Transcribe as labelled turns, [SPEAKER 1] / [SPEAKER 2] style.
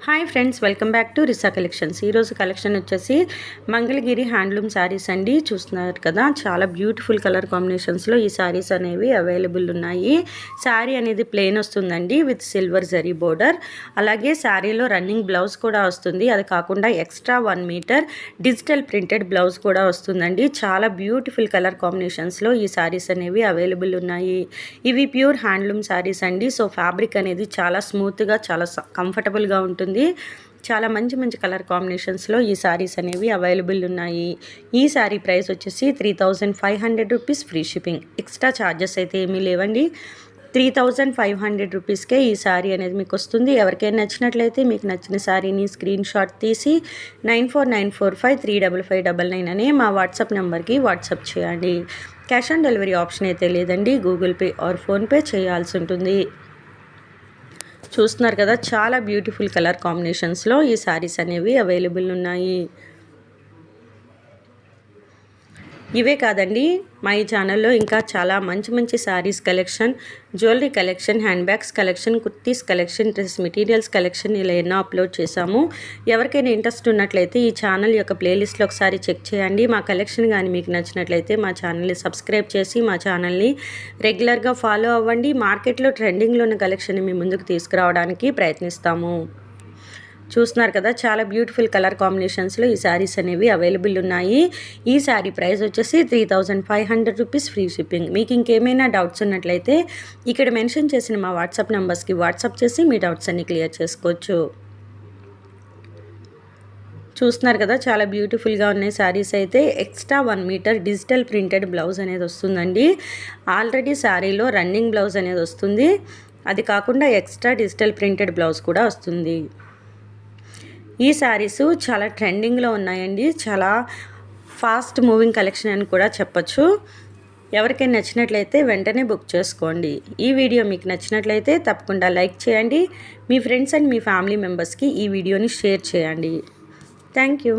[SPEAKER 1] Hi friends, welcome back to Risa collections. ఈరోజు collection వచ్చేసి Mangalagiri handloom saris అండి. చూస్తున్నారు కదా, చాలా బ్యూటిఫుల్ కలర్ కాంబినేషన్స్లో ఈ శారీస్ అనేవి అవైలబుల్ ఉన్నాయి. శారీ అనేది ప్లెయిన్ వస్తుందండి విత్ సిల్వర్ జరీ బోర్డర్. అలాగే శారీలో రన్నింగ్ బ్లౌజ్ కూడా వస్తుంది. అది కాకుండా extra 1 meter digital printed blouse కూడా వస్తుందండి. చాలా బ్యూటిఫుల్ కలర్ కాంబినేషన్స్లో ఈ శారీస్ అనేవి అవైలబుల్ ఉన్నాయి. ఇవి ప్యూర్ హ్యాండ్లూమ్ శారీస్ అండి. సో ఫ్యాబ్రిక్ అనేది చాలా స్మూత్గా, చాలా కంఫర్టబుల్గా ఉంటుంది. చాలా మంచి కలర్ కాంబినేషన్స్లో ఈ శారీస్ అనేవి అవైలబుల్ ఉన్నాయి. ఈ శారీ ప్రైస్ వచ్చేసి 3500 rupees, free shipping. Extra charges అయితే ఏమీ లేవండి. 3500 రూపీస్కే ఈ శారీ అనేది మీకు వస్తుంది. ఎవరికైనా నచ్చినట్లయితే మీకు నచ్చిన శారీని స్క్రీన్ షాట్ తీసి 9494535599 అనే మా వాట్సాప్ నెంబర్కి వాట్సాప్ చేయండి. క్యాష్ ఆన్ డెలివరీ ఆప్షన్ అయితే లేదండి. గూగుల్ పే ఆర్ ఫోన్పే చేయాల్సి ఉంటుంది. చూస్తున్నారు కదా, చాలా బ్యూటిఫుల్ కలర్ కాంబినేషన్స్లో ఈ శారీస్ అనేవి అవైలబుల్ ఉన్నాయి. ఇవే కాదండి, మా ఈ ఛానల్లో ఇంకా చాలా మంచి saris collection, jewellery collection, hand bags collection, kurtis collection, dress materials collection ఇలా ఎన్నో అప్లోడ్ చేశాము. ఎవరికైనా ఇంట్రెస్ట్ ఉన్నట్లయితే ఈ ఛానల్ యొక్క ప్లేలిస్ట్లో ఒకసారి చెక్ చేయండి. మా కలెక్షన్ కానీ మీకు నచ్చినట్లయితే మా ఛానల్ని సబ్స్క్రైబ్ చేసి మా ఛానల్ని రెగ్యులర్గా ఫాలో అవ్వండి. మార్కెట్లో ట్రెండింగ్లో ఉన్న కలెక్షన్ని మీ ముందుకు తీసుకురావడానికి ప్రయత్నిస్తాము. చూస్తున్నారు కదా, చాలా బ్యూటిఫుల్ కలర్ కాంబినేషన్స్లో ఈ శారీస్ అనేవి అవైలబుల్ ఉన్నాయి. ఈ శారీ ప్రైస్ వచ్చేసి 3500 రూపీస్, ఫ్రీ షిప్పింగ్. మీకు ఇంకేమైనా డౌట్స్ ఉన్నట్లయితే ఇక్కడ మెన్షన్ చేసిన మా వాట్సాప్ నెంబర్స్కి వాట్సాప్ చేసి మీ డౌట్స్ అన్ని క్లియర్ చేసుకోవచ్చు. చూస్తున్నారు కదా, చాలా బ్యూటిఫుల్గా ఉన్నాయి శారీస్ అయితే. Extra 1 meter digital printed blouse అనేది వస్తుందండి. ఆల్రెడీ శారీలో రన్నింగ్ బ్లౌజ్ అనేది వస్తుంది. అది కాకుండా ఎక్స్ట్రా డిజిటల్ ప్రింటెడ్ బ్లౌజ్ కూడా వస్తుంది. ఈ శారీస్ చాలా ట్రెండింగ్లో ఉన్నాయండి. చాలా ఫాస్ట్ మూవింగ్ కలెక్షన్ అని కూడా చెప్పచ్చు. ఎవరికైనా నచ్చినట్లయితే వెంటనే బుక్ చేసుకోండి. ఈ వీడియో మీకు నచ్చినట్లయితే తప్పకుండా లైక్ చేయండి. మీ ఫ్రెండ్స్ అండ్ మీ ఫ్యామిలీ మెంబర్స్కి ఈ వీడియోని షేర్ చేయండి. Thank you.